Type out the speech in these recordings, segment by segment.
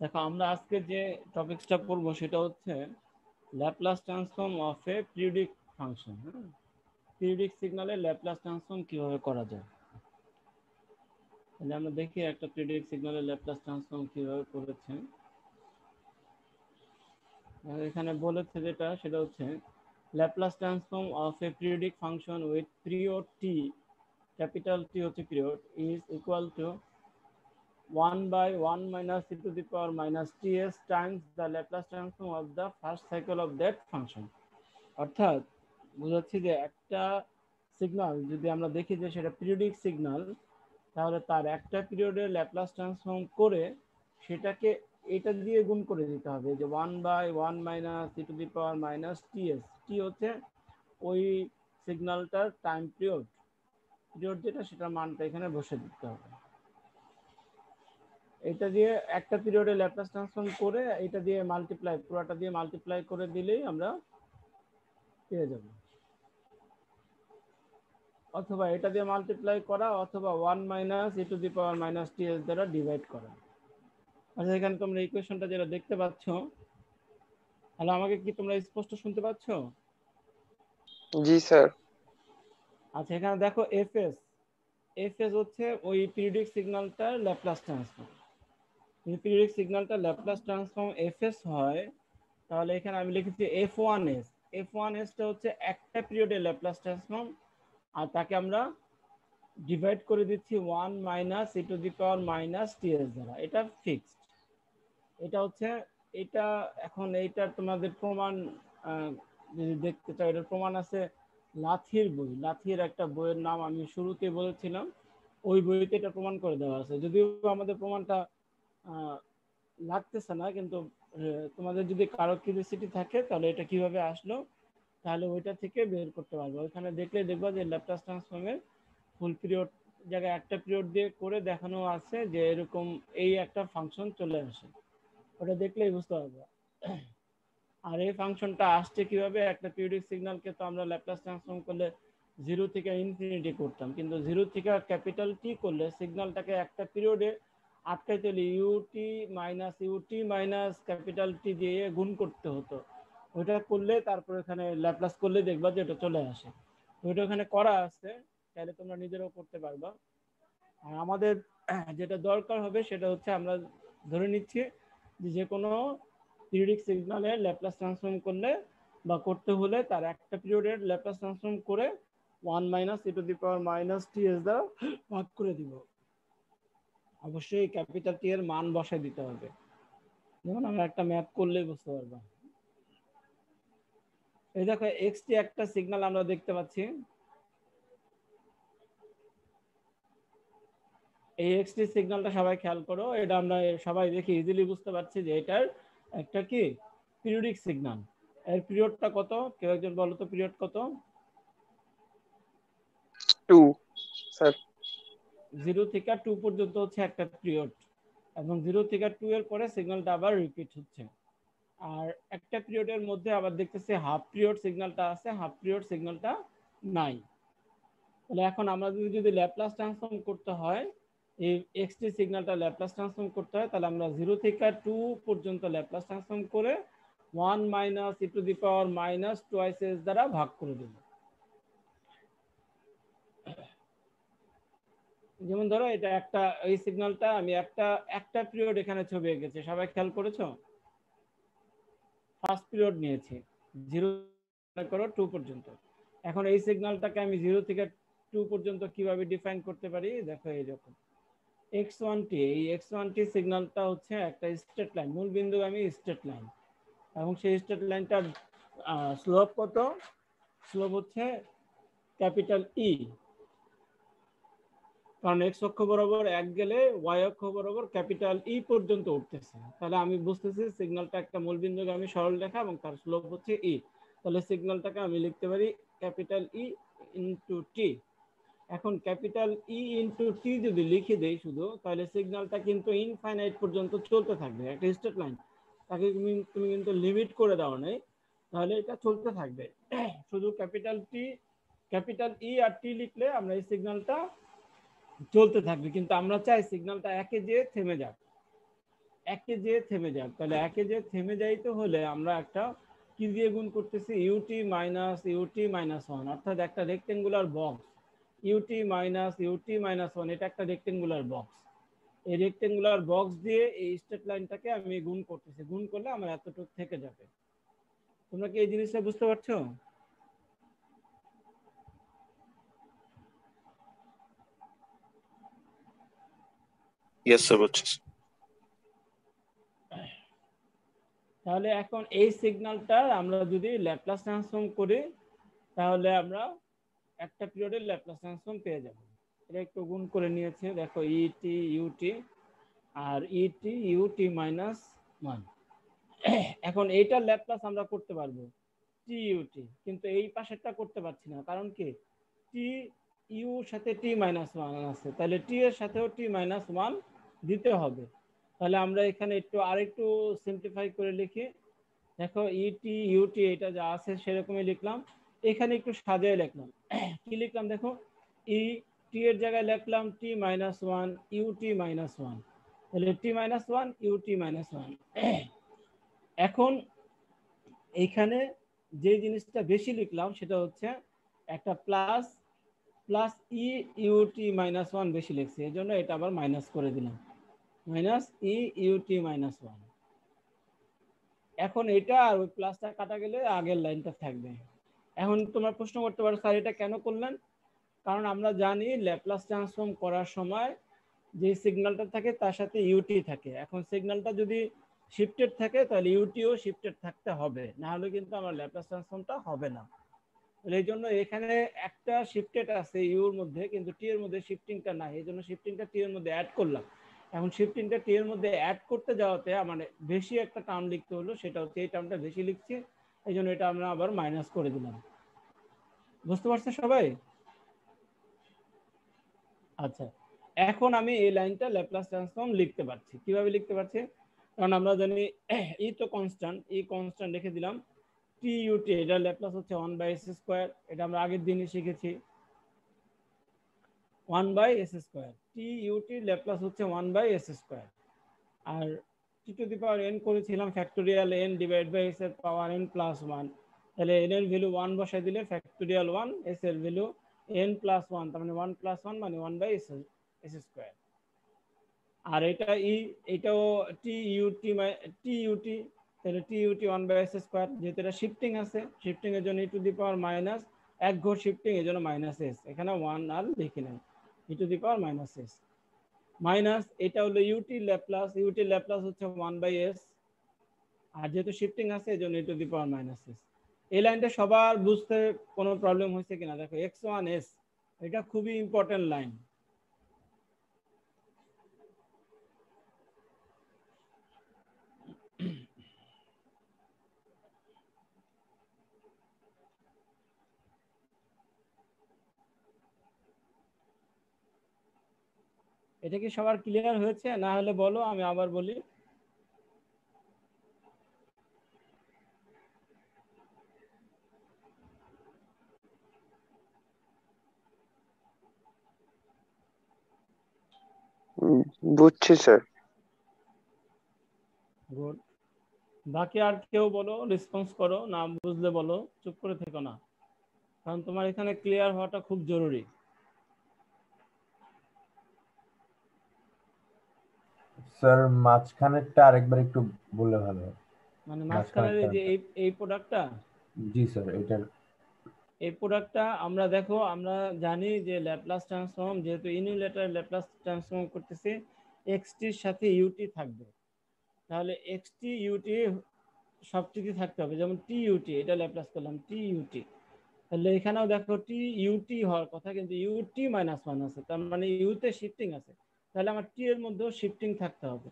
দেখো আমরা আজকে যে টপিকসটা পড়বো সেটা হচ্ছে Laplace transform of a periodic function. Periodic সিগন্যালের ল্যাপ্লাস ট্রান্সফর্ম কিভাবে করা যায়, তাহলে আমরা দেখি একটা পিরিয়ডিক সিগন্যালের ল্যাপ্লাস ট্রান্সফর্ম কিভাবে করেছে। এখানে বলেছে যেটা সেটা হচ্ছে Laplace transform of a periodic function with period T, capital T হচ্ছে period, is equal to 1 by 1 minus e to the power minus ts times the Laplace transform of the first cycle of that function। অর্থাৎ বুঝাচ্ছি যে একটা signal যদি আমরা দেখি যে সেটা পিরিয়ডিক সিগন্যাল, তাহলে তার একটা পিরিয়ডের ল্যাপ্লাস ট্রান্সফর্ম করে সেটাকে এটা দিয়ে গুণ করে দিতে হবে, যে 1 by 1 minus e to the power minus ts। টি হচ্ছে ওই সিগন্যালটার টাইম পিরিয়ড, যেটা সেটার মানটা এখানে বসে দিতে হবে। এটা দিয়ে একটা পিরিয়ডে ল্যাপ্লাস ট্রান্সফর্ম করে এটা দিয়ে মাল্টিপ্লাই, পুরোটা দিয়ে মাল্টিপ্লাই করে দিলেই আমরা পেয়ে যাব, অথবা এটা দিয়ে মাল্টিপ্লাই করা অথবা 1 minus e two the power minus ts দ্বারা ডিভাইড করা। আচ্ছা, এখানে তোমরা ইকুয়েশনটা যেটা দেখতে পাচ্ছ, তাহলে আমাকে কি তোমরা স্পষ্ট শুনতে পাচ্ছ? জি স্যার। আচ্ছা, এখানে দেখো এফএস, এফএস হচ্ছে ওই পিরিয়ডিক সিগন্যালটার ল্যাপ্লাস ট্রান্সফর্ম। যদি পিরিয়ডিক সিগন্যালটা ল্যাপ্লাস ট্রান্সফর্ম এফএস হয়, তাহলে এখানে আমি লিখেছি f1s। f1s টা হচ্ছে একটা পিরিয়ডের ল্যাপ্লাস ট্রান্সফর্ম, আর তাকে আমরা ডিভাইড করে দিচ্ছি 1 minus e two the power minus ts দ্বারা। এটা ফিক্সড, এটা হচ্ছে এটা। এখন এইটার তোমাদের প্রমাণ যদি দেখতে চাও, এটার প্রমাণ আছে লাথির বই। লাথির একটা বইয়ের নাম আমি শুরুতে বলেছিলাম, ওই বইতে এটা প্রমাণ করে দেওয়া আছে। যদিও আমাদের প্রমাণটা লাগতেছে না, কিন্তু তোমাদের যদি কারো কিউরিওসিটি থাকে তাহলে এটা কিভাবে আসলো তাহলে ওইটা থেকে বের করতে পারবে। ওইখানে দেখলে দেখবা যে ল্যাপ্লাস ট্রান্সফর্মের ফুল পিরিয়ড জায়গায় একটা পিরিয়ড দিয়ে করে দেখানো আছে যে এরকম এই একটা ফাংশন চলে আসে, ওটা দেখলেই বুঝতে পারবে। আর এই ফাংশনটা আসছে কিভাবে, একটা পিরিয়ডিক সিগন্যালকে তো আমরা ল্যাপ্লাস ট্রান্সফর্ম করলে 0 থেকে ইনফিনিটি করতাম, কিন্তু 0 থেকে ক্যাপিটাল টি করলে সিগন্যালটাকে একটা পিরিয়ডে আটকাইতে হলে ইউটি মাইনাস ক্যাপিটাল টি দিয়ে গুণ করতে হতো। ওইটা করলে তারপর এখানে ল্যাপ্লাস করলে দেখবা যে এটা চলে আসে। ওইটা ওখানে করা আছে, তাহলে তোমরা নিজেরাও করতে পারবা। আর আমাদের যেটা দরকার হবে সেটা হচ্ছে আমরা ধরে নিচ্ছি যে কোনো পিরিয়ডিক সিগন্যালের ল্যাপ্লাস ট্রান্সফর্ম করলে বা করতে হলে তার একটা পিরিয়ডের ল্যাপ্লাস ট্রান্সফর্ম করে 1 minus e two the power minus ts দ্বারা ভাগ করে দিব। অবশ্যই ক্যাপিটাল টি এর মান বসায় দিতে হবে, যেমন আমরা একটা ম্যাথ করলেই বুঝতে পারবো। এই দেখো এক্সটি একটা সিগন্যাল আমরা দেখতে পাচ্ছি, এই এক্সটি সিগন্যালটা সবাই খেয়াল করো। এটা আমরা সবাই দেখি ইজিলি বুঝতে পারছি যে এটার একটা কি পিরিয়ডিক সিগন্যাল। এর পিরিয়ডটা কত, কেউ একজন বলো তো পিরিয়ড কত? 2 স্যার। 0 থেকে 2 পর্যন্ত হচ্ছে একটা পিরিয়ড, এবং 0 থেকে 2 এর পরে সিগন্যালটা আবার রিপিট হচ্ছে। আর একটা পিরিয়ডের মধ্যে আবার দেখতেছি হাফ পিরিয়ড সিগন্যালটা আছে, হাফ পিরিয়ড সিগন্যালটা নাই। তাহলে এখন আমরা যদি ল্যাপ্লাস ট্রান্সফর্ম করতে হয়, এই এক্সটি সিগন্যালটা ল্যাপ্লাস ট্রান্সফর্ম করতে হয়, তাহলে আমরা 0 থেকে 2 পর্যন্ত ল্যাপ্লাস ট্রান্সফর্ম করে 1 minus e two the power minus twice s দ্বারা ভাগ করে দেব। যেমন ধরো এটা একটা, এই সিগন্যালটা আমি একটা পিরিয়ড এখানে ছবি এঁকেছি, সবাই খেয়াল করেছো? ফার্স্ট পিরিয়ড নিয়েছি 0 করো 2 পর্যন্ত। এখন এই সিগন্যালটাকে আমি 0 থেকে 2 পর্যন্ত কিভাবে ডিফাইন করতে পারি, দেখো এইরকম x1t। এই x1t সিগন্যালটা হচ্ছে একটা স্ট্রেট লাইন, মূল বিন্দু আমি স্ট্রেট লাইন, এবং সেই স্ট্রেট লাইনটার স্লোপ কত? স্লোপ হচ্ছে ক্যাপিটাল ই, কারণ এক্স অক্ষ বরাবর এক গেলে ওয়াই অক্ষ বরাবর ক্যাপিটাল ই পর্যন্ত উঠতেছে। তাহলে আমি বুঝতেছি সিগন্যালটা একটা মূলবিন্দুগামী সরলরেখা এবং তার স্লোপ হচ্ছে ই। তাহলে সিগন্যালটাকে আমি লিখতে পারি ক্যাপিটাল ই ইন্টু টি। এখন ক্যাপিটাল ই ইন্টু টি যদি লিখে দেই শুধু, তাহলে সিগন্যালটা কিন্তু ইনফাইনাইট পর্যন্ত চলতে থাকবে, একটা স্ট্রেট লাইন। তাকে তুমি কিন্তু লিমিট করে দাও নাই, তাহলে এটা চলতে থাকবে। শুধু ক্যাপিটাল ই আর টি লিখলে আমরা এই সিগন্যালটা চলতে থাকবে, কিন্তু আমরা চাই সিগন্যালটা একে যেয়ে থেমে যাক। একে যে থেমে যাক, তাহলে একে যে থেমে যাইতে হলে আমরা একটা কি দিয়ে গুণ করতেছি, ইউটি মাইনাস ওয়ান, অর্থাৎ একটা rectangular box u t minus one, এটা একটা রেক্টেঙ্গুলার বক্স। এই রেক্টেঙ্গুলার বক্স দিয়ে এই স্ট্রেট লাইনটাকে আমি গুণ করতেছি, গুণ করলে আমার এতটুকু থেকে যাবে। তোমরা কি এই জিনিসটা বুঝতে পারছো? ইয়েস স্যার, বুঝছি। তাহলে এখন এই সিগন্যালটা আমরা যদি ল্যাপ্লাস ট্রান্সফর্ম করি তাহলে আমরা একটা পিরিয়ডের ল্যাপ্লাস ট্রান্সফর্ম পেয়ে যাব। এটা একটু গুণ করে নিয়েছে, দেখো ইটি ইউটি আর ইটি ইউটি মাইনাস ওয়ান। এখন এইটার ল্যাপ্লাস আমরা করতে পারবো টি ইউটি, কিন্তু এই পাশেরটা করতে পারছি না, কারণ কি টি ইউ সাথে টি মাইনাস ওয়ান আছে, তাহলে টি এর সাথেও টি মাইনাস ওয়ান দিতে হবে। তাহলে আমরা এখানে একটু আরেকটু সিম্পলিফাই করে লিখি, দেখো ইটি ইউটি এটা যা আছে সেরকমই লিখলাম, এখানে একটু সাজিয়ে লিখলাম। কি লিখলাম দেখো, ই টি এর জায়গায় লিখলাম T minus one UT minus one, তাহলে T minus one UT minus one. এখন এইখানে যে জিনিসটা বেশি লিখলাম সেটা হচ্ছে একটা plus plus E UT minus one বেশি লিখছি, এই জন্য এটা আবার মাইনাস করে দিলাম, minus E UT minus one. এখন এটা আর ওই প্লাসটা কাটা গেলে আগের লাইনটা থাকবে। এখন তোমরা প্রশ্ন করতে পারো স্যার এটা কেন করলেন? কারণ আমরা জানি ল্যাপ্লাস ট্রান্সফর্ম করার সময় যে সিগন্যালটা থাকে তার সাথে ইউটি থাকে। এখন সিগন্যালটা যদি শিফটেড থাকে তাহলে ইউটিও শিফটেড থাকতে হবে, না হলে কিন্তু আমার ল্যাপ্লাস ট্রান্সফর্মটা হবে না। এই জন্য এখানে একটা শিফটেড আছে ইউর মধ্যে, কিন্তু টি এর মধ্যে শিফটিংটা নাই, এই জন্য শিফটিংটা টি এর মধ্যে অ্যাড করলাম। এখন শিফটিংটা টি এর মধ্যে অ্যাড করতে যাওয়াতে মানে বেশি একটা টার্ম লিখতে হলো, সেটা হচ্ছে এই টার্মটা বেশি লিখছি, এই জন্য এটা আমরা আবার মাইনাস করে দিলাম। বুঝতে পারছো সবাই? আচ্ছা, এখন আমি এই লাইনটা ল্যাপ্লাস ট্রান্সফর্ম লিখতে পারছি। কিভাবে লিখতে পারছি? কারণ আমরা জানি ই তো কনস্ট্যান্ট, কনস্ট্যান্ট লিখে দিলাম। টি ইউটি এটা ল্যাপ্লাস হচ্ছে 1/s², এটা আমরা আগের দিনই শিখেছি 1/s²। টি ইউটি ল্যাপ্লাস হচ্ছে 1/s², আর t to the power n করেছিলাম factorial n divide by s এর পাওয়ার n প্লাস 1, তাহলে n এর ভ্যালু 1 বসাই দিলে ফ্যাক্টোরিয়াল 1, s এর ভ্যালু n প্লাস 1, তার মানে 1 প্লাস 1 মানে 1/s²। আর এটা এটাও টি ইউটি, তাহলে টি ইউটি 1/s², যেহেতু এটা শিফটিং আছে, শিফটিং এর জন্য E to the power minus, এক ঘর শিফটিং এর জন্য মাইনাস এস, এখানে 1 আর লিখি নাই, E to the power minus S minus এটা হলো ইউটি ল্যাপ্লাস হচ্ছে 1/s, আর যেহেতু শিফটিং আছে এই জন্য E to the power minus S. এই লাইনটা সবার বুঝতে কোনো প্রবলেম হয়েছে কিনা? দেখো x1s, এটা খুবই ইম্পর্টেন্ট লাইন। এটা কি সবার ক্লিয়ার হয়েছে? না হলে বলো, আমি আবার বলি। বুঝছি স্যার। গুড। বাকি আর কেউ বলো, রেসপন্স করো, না বুঝলে বলো, চুপ করে থেকো না, কারণ তোমার এখানে ক্লিয়ার হওয়াটা খুব জরুরি। স্যার মাঝখানেরটা আরেকবার একটু বললে ভালো হয়। মানে মাঝখানের এই যে এই প্রোডাক্টটা, জি স্যার, এটার এই প্রোডাক্টটা আমরা দেখো, আমরা জানি যে ল্যাপ্লাস ট্রান্সফর্ম যেহেতু ইউনিলেটার ল্যাপ্লাস ট্রান্সফর্ম করতেছি, এক্সটির সাথে ইউটি থাকবে, তাহলে এক্সটি ইউটি সবটিতে থাকতে হবে। যেমন টি ইউটি, এটা ল্যাপ্লাস করলাম টি ইউটি, তাহলে এখানেও দেখো টি ইউটি হওয়ার কথা, কিন্তু ইউটি মাইনাস ওয়ান আছে, তার মানে ইউতে শিফটিং আছে, তাহলে আমার টি এর মধ্যেও শিফটিং থাকতে হবে।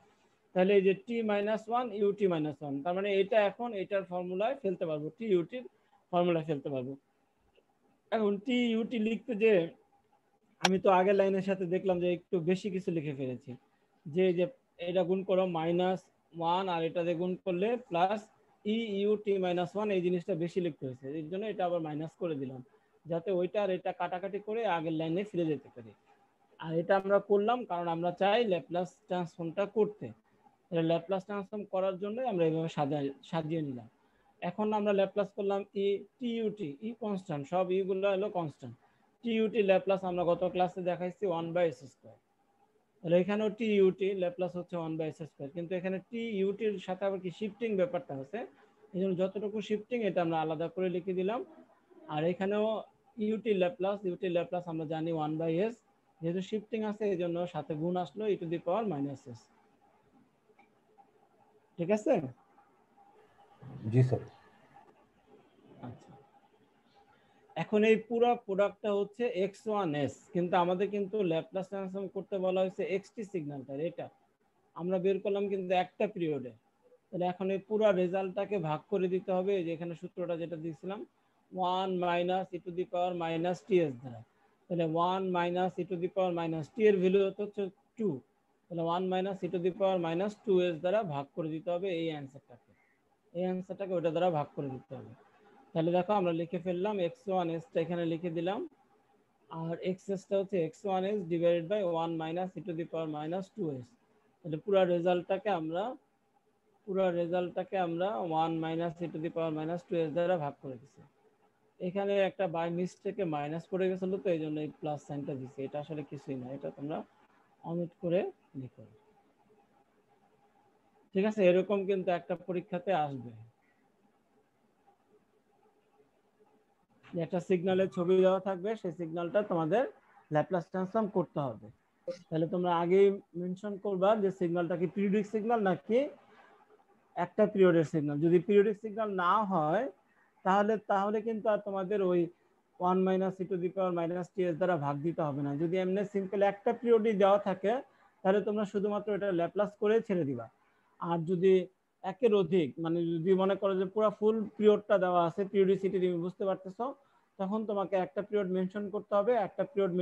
তাহলে এই যে T minus one UT minus one, তার মানে এটা এখন এটার ফর্মুলায় ফেলতে পারবো, টি ইউটির ফর্মুলায় ফেলতে পারবো। এখন টি ইউটি লিখতে যে আমি তো আগের লাইনের সাথে দেখলাম যে একটু বেশি কিছু লিখে ফেলেছি, যে যে এটা গুণ করো মাইনাস ওয়ান আর এটা দিয়ে গুণ করলে plus E UT minus one, এই জিনিসটা বেশি লিখতে হয়েছে, এই জন্য এটা আবার মাইনাস করে দিলাম, যাতে ওইটা আর এটা কাটাকাটি করে আগের লাইনে ফিরে যেতে পারি। আর এটা আমরা করলাম কারণ আমরা চাই ল্যাপ্লাস ট্রান্সফর্মটা করতে। ল্যাপ্লাস ট্রান্সফর্ম করার জন্য আমরা এইভাবে সাজিয়ে নিলাম। এখন আমরা ল্যাপ্লাস করলাম ই টিইউটি, ই কনস্ট্যান্ট, সব ইগুলো হলো কনস্ট্যান্ট। টিইউটি ল্যাপ্লাস আমরা গত ক্লাসে দেখাইছি 1/s²। তাহলে এখানেও টিইউটি ল্যাপ্লাস হচ্ছে 1/s², কিন্তু এখানে টিইউটির সাথে আবার কি শিফটিং ব্যাপারটা আছে, এই জন্য যতটুকু শিফটিং এটা আমরা আলাদা করে লিখে দিলাম। আর এখানেও ইউটি ল্যাপ্লাস আমরা জানি 1/s, যেহেতু শিফটিং আছে এই জন্য সাথে গুণ আসলো e⁻⁻s। ঠিক আছে? জি স্যার। আচ্ছা, এখন এই পুরো প্রোডাক্টটা হচ্ছে x1s, কিন্তু আমাদের কিন্তু ল্যাপ্লাস ট্রান্সফর্ম করতে বলা হয়েছে xt সিগন্যালটার, এটা আমরা বের করলাম কিন্তু একটা পিরিয়ডে। তাহলে এখন এই পুরো রেজাল্টটাকে ভাগ করে দিতে হবে, যে এখানে সূত্রটা যেটা দিয়েছিলাম 1 - e⁻⁻ts দ্বারা। তাহলে 1 - e⁻⁻t এর ভ্যালু হচ্ছে 2, তাহলে 1 - e⁻⁻2s দ্বারা ভাগ করে দিতে হবে এই অ্যান্সারটাকে, ওটা দ্বারা ভাগ করে দিতে হবে। তাহলে দেখো আমরা লিখে ফেললাম x1s টা এখানে লিখে দিলাম, আর xs টা হচ্ছে x1s ডিভাইডেড বাই 1 - e⁻⁻2s। তাহলে পুরো রেজাল্টটাকে আমরা 1 - e⁻⁻2s দ্বারা ভাগ করে দিচ্ছি। এখানে একটা বাই মিস্টেকে মাইনাস পড়ে গেছিল, তো এই জন্য এই প্লাস সাইনটা দিচ্ছি। এটা আসলে কিছুই না, এটা তোমরা অমিট করে লিখো। ঠিক আছে? এরকম কিন্তু একটা পরীক্ষাতে আসবে, একটা সিগন্যালের ছবি দেওয়া থাকবে, সেই সিগন্যালটা তোমাদের ল্যাপ্লাস ট্রান্সফর্ম করতে হবে। তাহলে তোমরা আগেই মেনশন করবা যে সিগন্যালটা কি পিরিয়ডিক সিগন্যাল নাকি একটা পিরিয়ডের সিগন্যাল। যদি পিরিয়ডিক সিগন্যাল না হয় তাহলে কিন্তু আর তোমাদের ওই 1 - e⁻⁻ts দ্বারা ভাগ দিতে হবে না। যদি এমনি সিম্পল একটা পিরিয়ডই দেওয়া থাকে তাহলে তোমরা শুধুমাত্র এটা ল্যাপ্লাস করে ছেড়ে দিবা। আর যদি একের অধিক, মানে যদি মনে করো যে পুরো ফুল পিরিয়ডটা দেওয়া আছে, পিরিয়ডিসিটি তুমি বুঝতে পারতেছো, তখন তোমাকে একটা পিরিয়ড মেনশন করতে হবে, একটা পিরিয়ড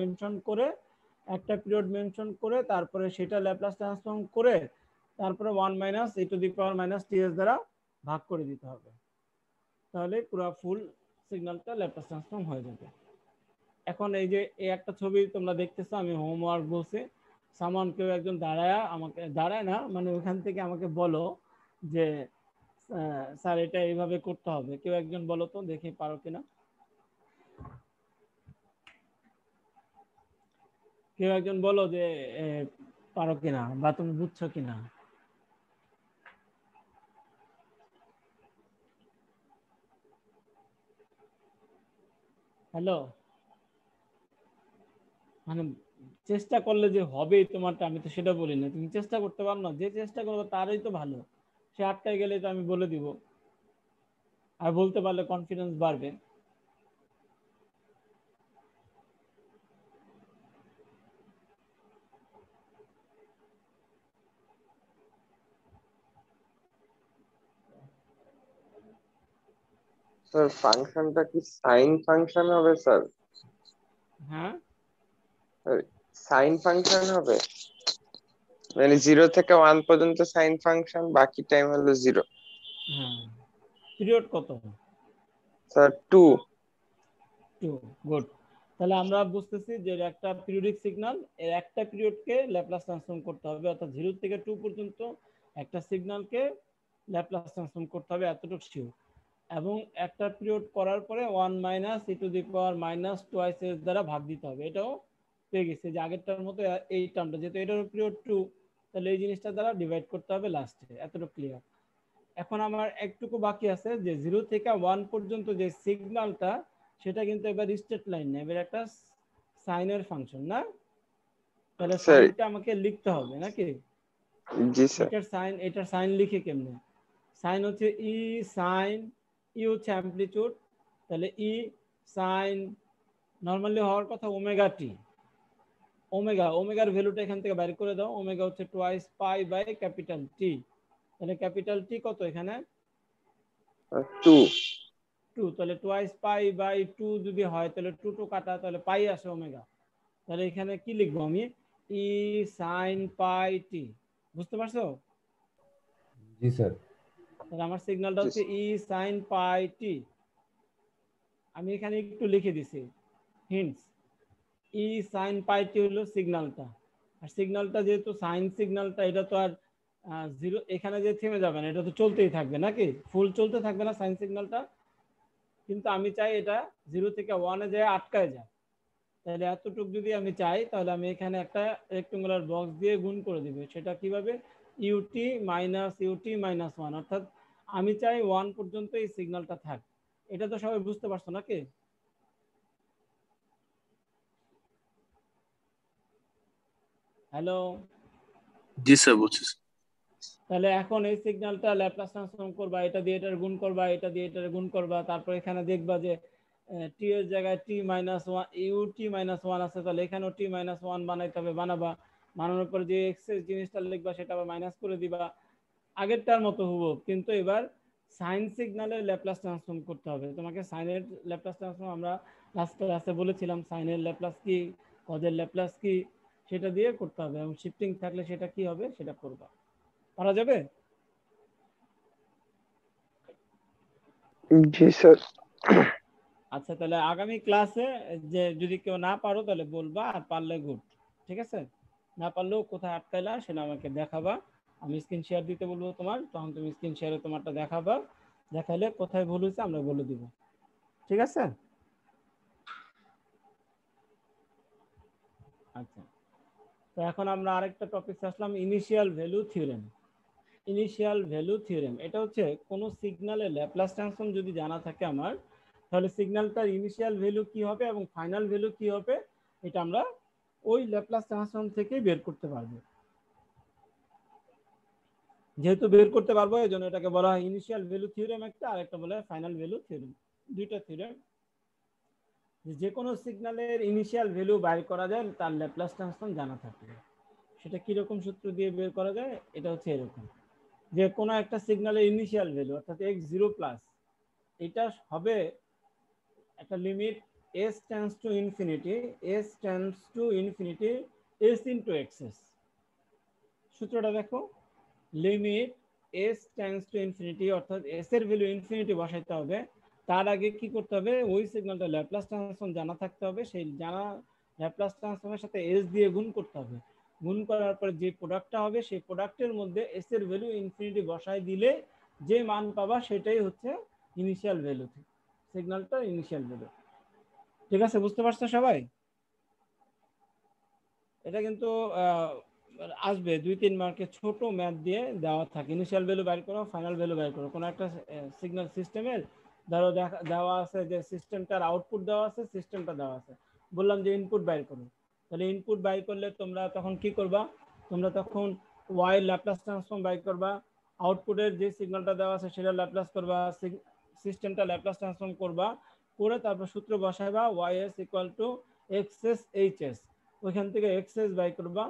মেনশন করে তারপরে সেটা ল্যাপ্লাস ট্রান্সফর্ম করে তারপরে 1 - e⁻⁻ts দ্বারা ভাগ করে দিতে হবে। তাহলে পুরো ফুল সিগন্যালটা ল্যাপ্লাস ট্রান্সফর্ম হয়ে যাবে। এখন এই যে এই একটা ছবি তোমরা দেখতেছো, আমি হোমওয়ার্ক বলছি, সামান কেউ একজন দাঁড়ায় না, মানে ওখান থেকে আমাকে বলো যে স্যার এটা এইভাবে করতে হবে। কেউ একজন বলো তো, দেখি পারো কিনা। কেউ একজন বলো যে পারো কিনা বা তুমি বুঝছো কিনা। হ্যালো, মানে চেষ্টা করলে যে হবেই তোমারটা, আমি তো সেটা বলি না। তুমি চেষ্টা করতে পারো না, যে চেষ্টা করবে তারই তো ভালো। সে আটকায় গেলে তো আমি বলে দিব, আর বলতে পারলে কনফিডেন্স বাড়বে। স্যার ফাংশনটা কি সাইন ফাংশন হবে স্যার? হ্যাঁ, সাইন ফাংশন হবে, মানে 0 থেকে 1 পর্যন্ত সাইন ফাংশন, বাকি টাইম হলো 0। হ্যাঁ। পিরিয়ড কত? স্যার 2। 2, গুড। তাহলে আমরা বুঝতেছি যে একটা পিরিয়ডিক সিগন্যাল, এর একটা পিরিয়ডকে ল্যাপ্লাস ট্রান্সফর্ম করতে হবে, অর্থাৎ 0 থেকে 2 পর্যন্ত একটা সিগন্যালকে ল্যাপ্লাস ট্রান্সফর্ম করতে হবে, এতটুকু শিওর। এবং একটা পিরিয়ড করার পরে 1 - e⁻⁻2s দ্বারা ভাগ দিতে হবে, এটাও পেয়ে গেছে। যে আগেরটার মতো এই টার্মটা, যেহেতু এটার পিরিয়ড 2, তাহলে এই জিনিসটা দ্বারা ডিভাইড করতে হবে লাস্টে। এতটুকু ক্লিয়ার। এখন আমার একটুকু বাকি আছে, যে 0 থেকে 1 পর্যন্ত যে সিগন্যালটা, সেটা কিন্তু এবার স্ট্রেট লাইন না, এবার একটা সাইনের ফাংশন না। তাহলে স্যার সাইনটা আমাকে লিখতে হবে নাকি? জি স্যার। এটার সাইন লিখে কেমনে? সাইন হচ্ছে ই সাইন, ই হচ্ছে অ্যামপ্লিটিউড, তাহলে ই সাইন, নরমালি হওয়ার কথা ওমেগা টি। ওমেগার ভ্যালুটা এখান থেকে বাইর করে দাও। ওমেগা হচ্ছে twice pi by capital T. তাহলে ক্যাপিটাল টি কত এখানে? 2। 2। তাহলে টুয়াইস পাই বাই 2 যদি হয় তাহলে 2 কাটা, তাহলে পাই আসে ওমেগা। তাহলে এখানে কি লিখবো আমি? ই সাইন পাই টি। বুঝতে পারছো? জি স্যার। তাহলে আমার সিগন্যালটা হচ্ছে ই সাইন পাই টি। আমি এখানে একটু লিখে দিছি হিন্টস। ই সাইন পাই টি হলো সিগন্যালটা, আর সিগন্যালটা যেহেতু সাইন সিগন্যালটা, এটা তো আর জিরো এখানে যে থেমে যাবে না, এটা তো চলতেই থাকবে নাকি, ফুল চলতে থাকবে না সাইন সিগন্যালটা, কিন্তু আমি চাই এটা 0 থেকে 1 এ যায় আটকায় যায়। তাহলে এতটুকু যদি আমি চাই তাহলে আমি এখানে একটা রেক্টেঙ্গুলার বক্স দিয়ে গুণ করে দিব। সেটা কিভাবে, ইউটি মাইনাস 1, অর্থাৎ আমি চাই 1 পর্যন্ত এই সিগন্যালটা থাক। এটা তো সবাই বুঝতে পারছো নাকি? হ্যালো, জি স্যার বুঝছি। তাহলে এখন এই সিগন্যালটা ল্যাপ্লাস ট্রান্সফর্ম করবা, এটা দিয়ে এটার গুণ করবা, এটা দিয়ে এটার গুণ করবা, তারপর এখানে দেখবা যে টি এর জায়গায় টি মাইনাস ওয়ান, ইউটি মাইনাস 1 আছে, তাহলে এখানেও টি মাইনাস 1 বানাইতে হবে, বানাবা, বানানোর পর যে এক্সেস জিনিসটা লিখবা সেটা আবার মাইনাস করে দিবা, আগেরটার মতো হবো, কিন্তু এবার সাইন সিগন্যালের ল্যাপ্লাস ট্রান্সফর্ম করতে হবে তোমাকে। সাইনের ল্যাপ্লাস ট্রান্সফর্ম আমরা লাস্ট ক্লাসে বলেছিলাম, সাইনের ল্যাপ্লাস কি, কজের ল্যাপ্লাস কি, সেটা দিয়ে করতে হবে, এবং শিফটিং থাকলে সেটা কি হবে সেটা করবা। পারা যাবে? জি স্যার। আচ্ছা, তাহলে আগামী ক্লাসে যে যদি কেউ না পারো তাহলে বলবা, আর পারলে গুড, ঠিক আছে? না পারলেও কোথায় আটকাইলা সেটা আমাকে দেখাবা, আমি স্ক্রিন শেয়ার দিতে বলবো তোমার, তখন তুমি স্ক্রিন শেয়ারে তোমারটা দেখাবা, দেখাইলে কোথায় ভুল হয়েছে আমরা বলে দিব, ঠিক আছে? আচ্ছা, তো এখন আমরা আরেকটা টপিক আসলাম, initial value theorem. Initial value theorem এটা হচ্ছে কোন সিগন্যালের ল্যাপ্লাস ট্রান্সফর্ম যদি জানা থাকে আমার, তাহলে সিগন্যালটার ইনিশিয়াল ভ্যালু কি হবে এবং ফাইনাল ভ্যালু কি হবে, এটা আমরা ওই ল্যাপ্লাস ট্রান্সফর্ম থেকে বের করতে পারবো। যেহেতু বের করতে পারবো এই জন্য এটাকে বলা হয় ইনিশিয়াল ভ্যালু থিওরেম একটা, আর একটা বলা হয় ফাইনাল ভ্যালু থিওরেম। দুইটা থিওরেম, যে কোনো সিগন্যালের ইনিশিয়াল ভ্যালু বাইর করা যায় তার ল্যাপ্লাস ট্রান্সফর্ম জানা থাকলে। সেটা কিরকম সূত্র দিয়ে বের করা যায়, এটা হচ্ছে এরকম, যে কোনো একটা সিগন্যালের ইনিশিয়াল ভ্যালু অর্থাৎ x0 প্লাস, এটা হবে একটা limit s tends to infinity, s tends to infinity s into XS. সূত্রটা দেখো, limit s tends to infinity, অর্থাৎ s এর ভ্যালু ইনফিনিটি বসাইতে হবে, তার আগে কি করতে হবে, ওই সিগন্যালটা ল্যাপ্লাস ট্রান্সফর্ম জানা থাকতে হবে, সেই জানা ল্যাপ্লাস ট্রান্সফর্মের সাথে s দিয়ে গুণ করতে হবে, গুণ করার পরে যে প্রোডাক্টটা হবে সেই প্রোডাক্টের মধ্যে s এর ভ্যালু ইনফিনিটি বসাই দিলে যে মান পাবা সেটাই হচ্ছে ইনিশিয়াল ভ্যালু, সিগন্যালটার ইনিশিয়াল ভ্যালু। ঠিক আছে, বুঝতে পারছো সবাই? এটা কিন্তু আসবে 2-3 মার্কের ছোট ম্যাথ দিয়ে দেওয়া থাকে, ইনিশিয়াল ভ্যালু বাইর করো, ফাইনাল ভ্যালু বাইর করো, কোনো একটা সিগন্যাল সিস্টেমের ধরো দেওয়া আছে যে সিস্টেমটার আউটপুট দেওয়া আছে, সিস্টেমটা দেওয়া আছে, বললাম যে ইনপুট বাইর করো, তাহলে ইনপুট বাইর করলে তোমরা তখন কি করবা, তোমরা তখন ওয়াই ল্যাপ্লাস ট্রান্সফর্ম বাইর করবা, আউটপুটের যে সিগন্যালটা দেওয়া আছে সেটা ল্যাপ্লাস করবা, সিস্টেমটা ল্যাপ্লাস ট্রান্সফর্ম করবা, করে তারপর সূত্র বসাইবা ওয়াইএস ইকুয়াল টু এক্সএস এইচএস, ওইখান থেকে এক্সএস বাই করবা,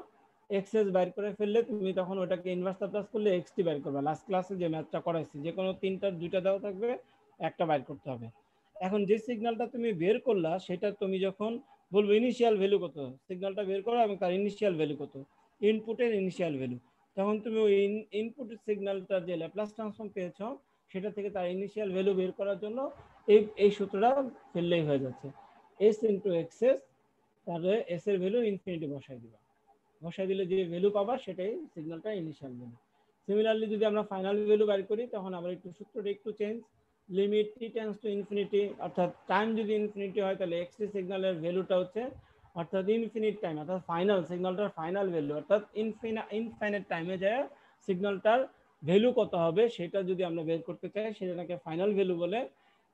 এক্সএস বাইর করে ফেললে তুমি তখন ওটাকে ইনভার্স ল্যাপ্লাস করলে এক্সটি বাইর করবা। লাস্ট ক্লাসে যে ম্যাথটা করাইছি, যে কোনো তিনটার দুইটা দেওয়া থাকবে, একটা বাইর করতে হবে। এখন যে সিগন্যালটা তুমি বের করলা সেটা তুমি যখন বলবো ইনিশিয়াল ভ্যালু কত, সিগন্যালটা বের করো এবং তার ইনিশিয়াল ভ্যালু কত, ইনপুটের ইনিশিয়াল ভ্যালু, তখন তুমি ওই ইনপুট সিগন্যালটার যে ল্যাপ্লাস ট্রান্সফর্ম পেয়েছো সেটা থেকে তার ইনিশিয়াল ভ্যালু বের করার জন্য এই সূত্রটা ফেললেই হয়ে যাচ্ছে, এস ইন্টু এক্সএস, তাহলে এস এর ভ্যালু ইনফিনিটি বসাই দিবা, বসাই দিলে যে ভ্যালু পাবা সেটাই সিগন্যালটা ইনিশিয়াল ভ্যালু। সিমিলারলি যদি আমরা ফাইনাল ভ্যালু বের করি তখন আবার একটু সূত্রটা একটু change, limit T tends to infinity, অর্থাৎ টাইম যদি ইনফিনিটি হয় তাহলে এক্সটি সিগন্যালের ভ্যালুটা হচ্ছে অর্থাৎ ইনফিনিট টাইম, অর্থাৎ ফাইনাল সিগন্যালটার ফাইনাল ভ্যালু, অর্থাৎ ইনফাইনাইট টাইমে যায় সিগন্যালটার ভ্যালু কত হবে সেটা যদি আমরা বের করতে চাই সেটাকে ফাইনাল ভ্যালু বলে,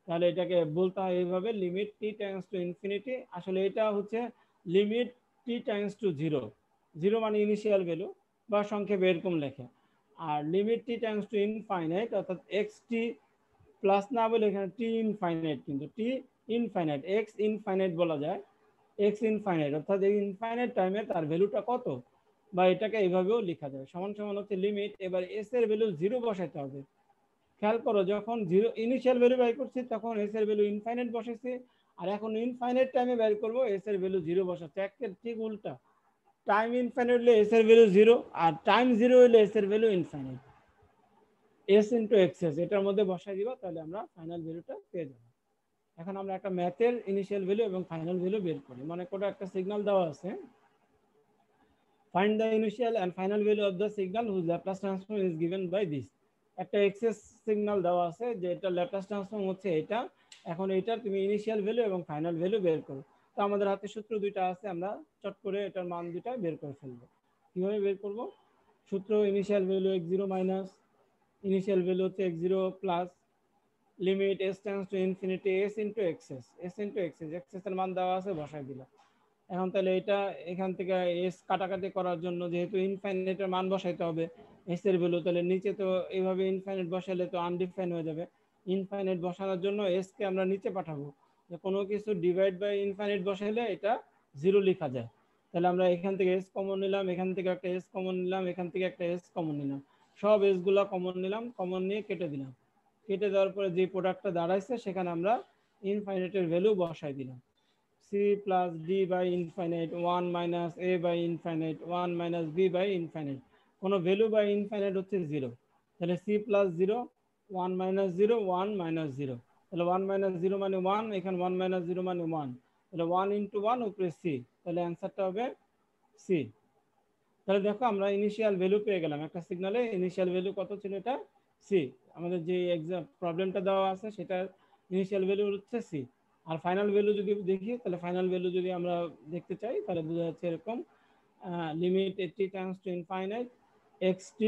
তাহলে এটাকে বলতে হয় এইভাবে, limit T tends to infinity, আসলে এটা হচ্ছে limit T tends to zero, zero মানে ইনিশিয়াল ভ্যালু বা সংক্ষেপে এরকম লেখে, আর limit T tends to infinite অর্থাৎ এক্স টি প্লাস না বলে এখানে টি ইনফাইনাইট, কিন্তু টি ইনফাইনাইট এক্স ইনফাইনাইট বলা যায়, এক্স ইনফাইনাইট অর্থাৎ এই ইনফাইনাইট টাইমে তার ভ্যালুটা কত, বা এটাকে এইভাবেও লেখা যায়, সমান সমান হচ্ছে লিমিট, এবার এস এর ভ্যালু জিরো বসাইতে হবে। খেয়াল করো যখন জিরো ইনিশিয়াল ভ্যালু বের করছি তখন এস এর ভ্যালু ইনফাইনাইট বসাইছি, আর এখন ইনফাইনাইট টাইমে বের করবো এস এর ভ্যালু জিরো বসাচ্ছে, একের ঠিক উল্টা, টাইম ইনফাইনাইট হলে এস এর ভ্যালু জিরো, আর টাইম জিরো হলে এস এর value infinite, S into XS এটার মধ্যে বসাই দিবা, তাহলে আমরা ফাইনাল ভ্যালুটা পেয়ে যাবো। এখন আমরা একটা ম্যাথের ইনিশিয়াল ভ্যালু এবং ফাইনাল ভ্যালু বের করি, মনে করো একটা সিগন্যাল দেওয়া আছে Find the initial and final value of the signal whose Laplace transform is given by this. একটা এক্সেস সিগন্যাল দেওয়া আছে যে এটা ল্যাপ্লাস ট্রান্সফর্ম হচ্ছে এটা, এখন এটার তুমি ইনিশিয়াল ভ্যালু এবং ফাইনাল ভ্যালু বের করো। তো আমাদের হাতে সূত্র দুইটা আছে, আমরা চট করে এটার মান দুইটা বের করে ফেলবো। কিভাবে বের করব? সূত্র initial value x0 minus initial value হচ্ছে x0 plus limit s tends to infinity s into XS, XS এর মান দেওয়া আছে, বসাই দিলাম। এখন তাহলে এটা এখান থেকে এস কাটাকাটি করার জন্য যেহেতু ইনফাইনাইটের মান বসাইতে হবে এস এর ভ্যালু, তাহলে নিচে তো এইভাবে ইনফাইনাইট বসালে তো আনডিফাইন হয়ে যাবে। ইনফাইনাইট বসানোর জন্য এস কে আমরা নিচে পাঠাবো, যে কোনো কিছু ডিভাইড বাই ইনফাইনাইট বসাইলে এটা জিরো লেখা যায়। তাহলে আমরা এখান থেকে এস কমন নিলাম, এখান থেকে একটা এস কমন নিলাম, এখান থেকে একটা এস কমন নিলাম, সব এস গুলা কমন নিলাম, কমন নিয়ে কেটে দিলাম। কেটে দেওয়ার পরে যে প্রোডাক্টটা দাঁড়াইছে সেখানে আমরা ইনফাইনাইটের ভ্যালু বসাই দিলাম। c plus d by infinite 1 minus a by infinite 1 minus b by infinite, কোনো ভ্যালু বাই ইনফাইনাইট হচ্ছে 0, তাহলে c plus 0 1 minus 0 1 minus 0, তাহলে 1 minus 0 মানে 1, এখানে 1 minus 0 মানে 1, তাহলে 1 into 1 উপরে c, তাহলে অ্যান্সারটা হবে c। তাহলে দেখো আমরা ইনিশিয়াল ভ্যালু পেয়ে গেলাম, একটা সিগন্যালে ইনিশিয়াল ভ্যালু কত ছিল, এটা c। আমাদের যে এক্সাম প্রবলেমটা দেওয়া আছে সেটার ইনিশিয়াল ভ্যালু হচ্ছে c। আর ফাইনাল ভ্যালু যদি দেখি, তাহলে ফাইনাল ভ্যালু যদি আমরা দেখতে চাই তাহলে বোঝা যাচ্ছে এরকম limit t tends to infinite xt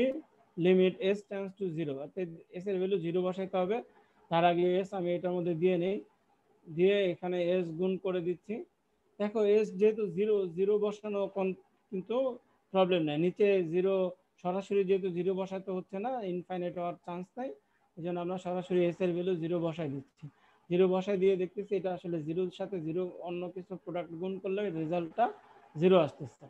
limit s tends to 0, অর্থাৎ s এর ভ্যালু 0 বসাইতে হবে। তার আগে s আমি এটার মধ্যে দিয়ে নেই, দিয়ে এখানে s গুণ করে দিচ্ছি। দেখো s যেহেতু 0 0 বসানো কিন্তু প্রবলেম নাই, নিচে 0 সরাসরি যেহেতু 0 বসাতে হচ্ছে না, ইনফাইনাইট হওয়ার চান্স নাই, এই জন্য আমরা সরাসরি s এর ভ্যালু 0 বসাই দিচ্ছি। 0 বসাই দিয়ে দেখতেছি এটা আসলে 0 এর সাথে 0 অন্য কিছু প্রোডাক্ট গুণ করলে রেজাল্টটা 0 আসতেছে।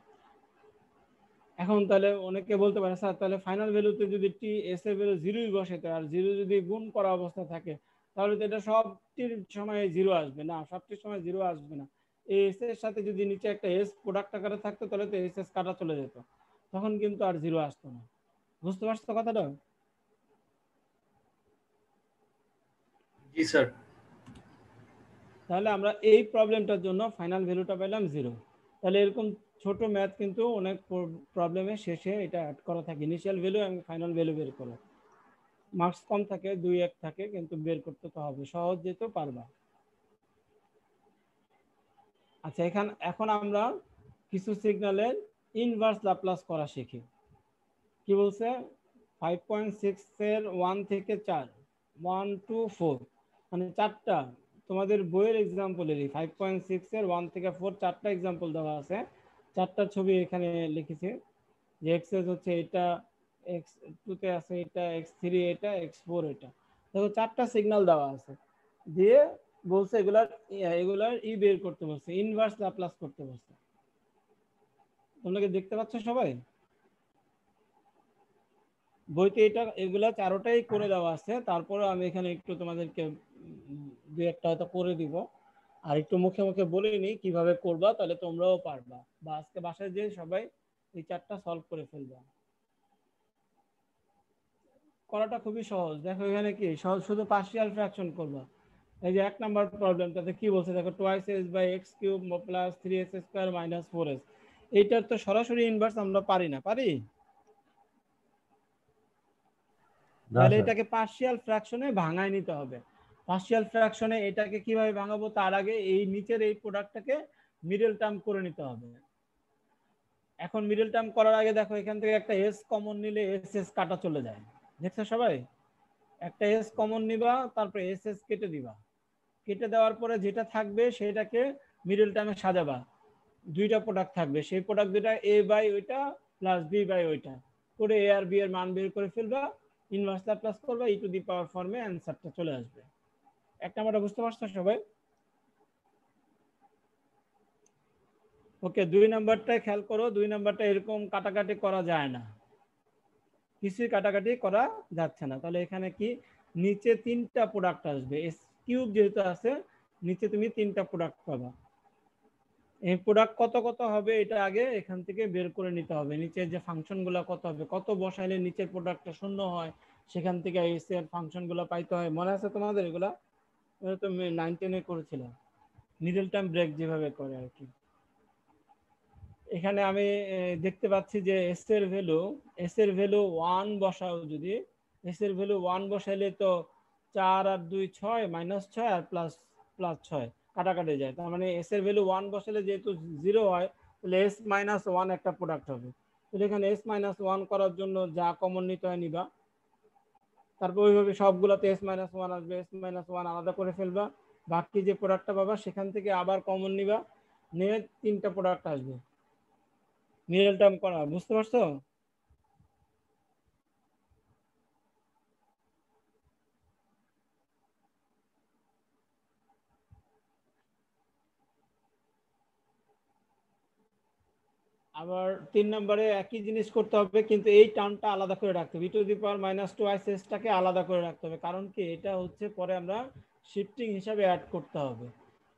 এখন তাহলে অনেকে বলতে পারে স্যার তাহলে ফাইনাল ভ্যালুতে যদি টি এস এর ভ্যালু 0ই বসাইতে, আর 0 যদি গুণ করা অবস্থা থাকে তাহলে তো এটা সবটির সময় 0 আসবে না, সবটির সময় 0 আসবে না। এই এস এর সাথে যদি নিচে একটা এস প্রোডাক্ট আকারে থাকতো তাহলে তো এস এস কাটা চলে যেত, তখন কিন্তু আর 0 আসতো না। বুঝতে পারছো কথাটা? জি স্যার। তাহলে আমরা এই প্রবলেমটার জন্য ফাইনাল ভ্যালুটা পেলাম 0। তাহলে এরকম ছোট ম্যাথ কিন্তু অনেক প্রবলেমের শেষে এটা অ্যাড করা থাকে, ইনিশিয়াল ভ্যালু এবং ফাইনাল ভ্যালু বের করো। মার্কস কম থাকে, 2-1 থাকে, কিন্তু বের করতে তো হবে, সহজ যেহেতু পারবা। আচ্ছা এখন আমরা কিছু সিগন্যালের ইনভার্স ল্যাপ্লাস করা শিখি। কি বলছে? 5.6 এর 1 থেকে 4, 1 to 4, মানে চারটা তোমাদের বইয়ের এক্সাম্পলেরই 5.6 এর 1 থেকে 4 চারটা এক্সাম্পল দেওয়া আছে। চারটা ছবি এখানে লিখেছি, যে এক্সএস হচ্ছে এটা, x2 তে আছে এটা, x3 এটা, x4 এটা। দেখো চারটা সিগন্যাল দেওয়া আছে, দিয়ে বলছে এগুলার বের করতে বলছে, ইনভার্স ল্যাপ্লাস করতে বলছে। তোমরা কি দেখতে পাচ্ছ সবাই? বইতে এগুলা চারোটাই করে দেওয়া আছে, তারপরে আমি এখানে একটু তোমাদেরকে দু একটা হয়তো করে দিব, আর একটু মুখে মুখে বলে নি কিভাবে করবা, তাহলে তোমরাও পারবা, বা আজকে বাসায় যেয়ে সবাই এই চারটা সলভ করে ফেলবা। করাটা খুবই সহজ। দেখো এখানে কি সহজ, শুধু পার্শিয়াল ফ্র্যাকশন করবা। এই যে 1 নাম্বার প্রবলেম, তাতে কি বলছে দেখো, twice s by x cube plus 3x square minus 4s। এইটার তো সরাসরি ইনভার্স আমরা পারি না, পারি? তাহলে এটাকে পার্শিয়াল ফ্র্যাকশনে ভাঙায় নিতে হবে। পার্শিয়াল ফ্র্যাকশনে এটাকে কিভাবে ভাঙাবো, তার আগে এই নিচের এই প্রোডাক্টটাকে মিডল টার্ম করে নিতে হবে। এখন মিডল টার্ম করার আগে দেখো এখান থেকে একটা এস কমন নিলে এস এস কাটা চলে যায়, দেখছো সবাই? একটা এস কমন নিবা, তারপর এস এস কেটে দিবা, কেটে দেওয়ার পরে যেটা থাকবে সেটাকে মিডল টার্মে সাজাবা। দুইটা প্রোডাক্ট থাকবে, সেই প্রোডাক্ট দুটা এ বাই ওইটা প্লাস বি বাই ওইটা করে এ আর বি এর মান বের করে ফেলবা, ইনভার্স ল্যাপ্লাস করবা, ই টু দি পাওয়ার ফর্মে অ্যানসারটা চলে আসবে। এক নাম্বারটা বুঝতে পারছো সবাই? ওকে, 2 নাম্বারটা খেয়াল করো। 2 নাম্বারটা এরকম কাটাকাটি করা যায় না, কিছুই কাটাকাটি করা যাচ্ছে না। তাহলে এখানে কি নিচে 3টা প্রোডাক্ট আসবে, এস কিউব যেহেতু আছে নিচে তুমি 3টা প্রোডাক্ট পাবা। এই প্রোডাক্ট কত কত হবে এটা আগে এখান থেকে বের করে নিতে হবে, নিচের যে ফাংশনগুলো কত হবে, কত বসাইলে নিচের প্রোডাক্টটা শূন্য হয়, সেখান থেকে এস এর ফাংশনগুলো পাইতে হয়। মনে আছে তোমাদের এগুলা? এটা তো 9-10 এ করেছিলাম, মিডল টার্ম ব্রেক যেভাবে করে আর কি। এখানে আমি দেখতে পাচ্ছি যে এস এর ভ্যালু 1 বসাও, যদি এস এর ভ্যালু 1 বসাইলে তো 4 আর 2 6 -6 আর প্লাস প্লাস 6 কাটাকাটি যায়। তার মানে এস এর ভ্যালু 1 বসালে যেহেতু 0 হয়, তাহলে এস মাইনাস 1 একটা প্রোডাক্ট হবে। তাহলে এখানে এস মাইনাস 1 করার জন্য যা কমন নিতে হয় নিবা, তারপর ওইভাবে সবগুলোতে এস মাইনাস 1 আসবে, এস মাইনাস 1 আলাদা করে ফেলবা, বাকি যে প্রোডাক্টটা পাবা সেখান থেকে আবার কমন নিবা, নিয়ে 3টা প্রোডাক্ট আসবে, মিডল টার্ম করা। বুঝতে পারছো? আবার 3 নম্বরে একই জিনিস করতে হবে, কিন্তু এই টার্মটা আলাদা করে রাখতে হবে, e⁻²টাকে আলাদা করে রাখতে হবে। কারণ কি, এটা হচ্ছে পরে আমরা শিফটিং হিসাবে অ্যাড করতে হবে।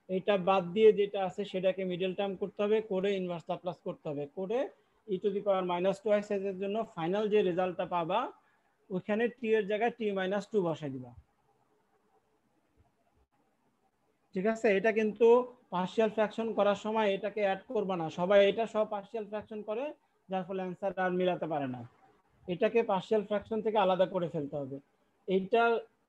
এটা বাদ দিয়ে যেটা আছে সেটাকে মিডল টার্ম করতে হবে, করে ইনভার্স ল্যাপ্লাস করতে হবে, করে e⁻²x এর জন্য ফাইনাল যে রেজাল্টটা পাবা ওখানে টি এর জায়গায় t-2 বসাই দিবা। ঠিক আছে? এটা কিন্তু পার্শিয়াল ফ্র্যাকশন করার সময় এটাকে অ্যাড করবা না, সবাই এটা সব পার্শিয়াল ফ্র্যাকশন করে, যার ফলে অ্যান্সার আর মিলাতে পারে না। এটাকে পার্শিয়াল ফ্র্যাকশন থেকে আলাদা করে ফেলতে হবে। এইটা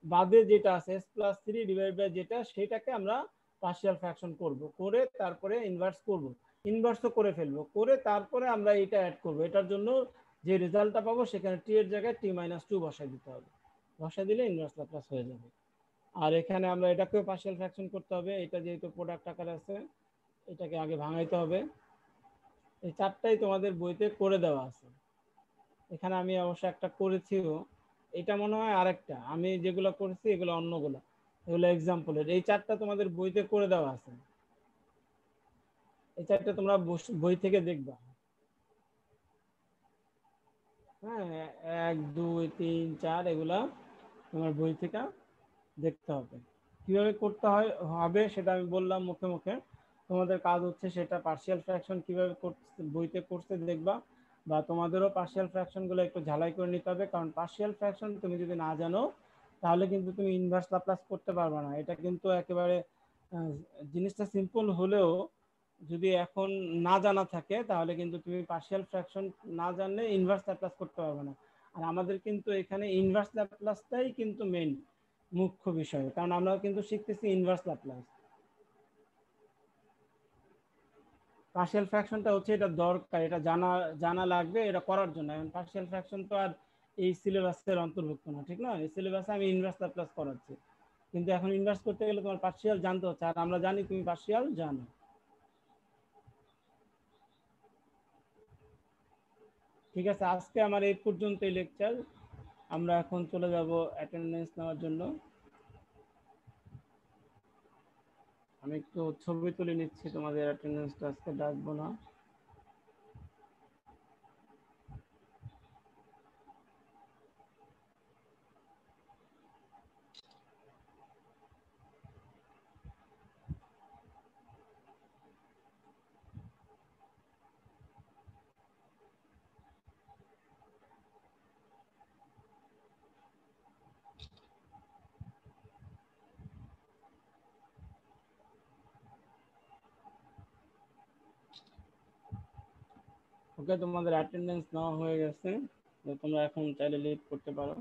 বাদে যেটা আছে s+3 যেটা, সেটাকে আমরা পার্শিয়াল ফ্র্যাকশন করব, করে তারপরে ইনভার্স করব, ইনভার্সও করে ফেলবো, করে তারপরে আমরা এটা অ্যাড করব। এটার জন্য যে রেজাল্টটা পাবো সেখানে টি এর জায়গায় t-2 বসাই দিতে হবে, বসাই দিলে ইনভার্স ল্যাপ্লাস হয়ে যাবে। আর এখানে আমরা এটাকেও পার্শিয়াল ফ্র্যাকশন করতে হবে, এটা যেহেতু প্রোডাক্ট আকারে আছে এটাকে আগে ভাঙাইতে হবে। এই চারটাই তোমাদের বইতে করে দেওয়া আছে। এখানে আমি অবশ্য একটা করেছিও, এটা মনে হয় আরেকটা, আমি যেগুলো করেছি এগুলো অন্যগুলো, এগুলো এক্সাম্পলের। এই চারটা তোমাদের বইতে করে দেওয়া আছে, এই চারটা তোমরা বই থেকে দেখবা। হ্যাঁ, 1 2 3 4 এগুলা তোমার বই থেকে দেখতে হবে। কিভাবে করতে হবে সেটা আমি বললাম মুখে মুখে। তোমাদের কাজ হচ্ছে সেটা পার্শিয়াল ফ্র্যাকশন কিভাবে বইতে করতে দেখবা, বা তোমাদেরও পার্শিয়াল ফ্র্যাকশন গুলো একটু ঝালাই করে নিতে হবে। কারণ পার্শিয়াল ফ্র্যাকশন তুমি যদি না জানো তাহলে কিন্তু তুমি ইনভার্স ল্যাপ্লাস করতে পারবে না। এটা কিন্তু একেবারে জিনিসটা সিম্পল হলেও যদি এখন না জানা থাকে তাহলে কিন্তু তুমি পার্শিয়াল ফ্র্যাকশন না জানলে ইনভার্স ল্যাপ্লাস করতে পারবে না। আর আমাদের কিন্তু এখানে ইনভার্স ল্যাপ্লাসটাই কিন্তু মেইন মুখ্য বিষয়, কারণ আমরা কিন্তু শিখতেছি ইনভার্স ল্যাপ্লাস। পার্শিয়াল ফ্র্যাকশনটা হচ্ছে এটা দরকার, এটা জানা জানা লাগবে এটা করার জন্য। এখন পার্শিয়াল ফ্র্যাকশন তো আর এই সিলেবাসের অন্তর্ভুক্ত না, ঠিক না? এই সিলেবাসে আমি ইনভার্স ল্যাপ্লাস করাচ্ছি, কিন্তু এখন ইনভার্স করতে গেলে তোমার পার্শিয়াল জানতে হচ্ছে, আর আমরা জানি তুমি পার্শিয়াল জানো। ঠিক আছে, আজকে আমার এই পর্যন্তই লেকচার। আমরা এখন চলে যাব অ্যাটেন্ডেন্স নেওয়ার জন্য। আমি একটু ছবি তুলে নিচ্ছি, তোমাদের অ্যাটেন্ডেন্সটা আজকে ডাকবো না। ওকে, তোমাদের অ্যাটেন্ডেন্স নেওয়া হয়ে গেছে, তোমরা এখন চাইলে লিভ করতে পারো।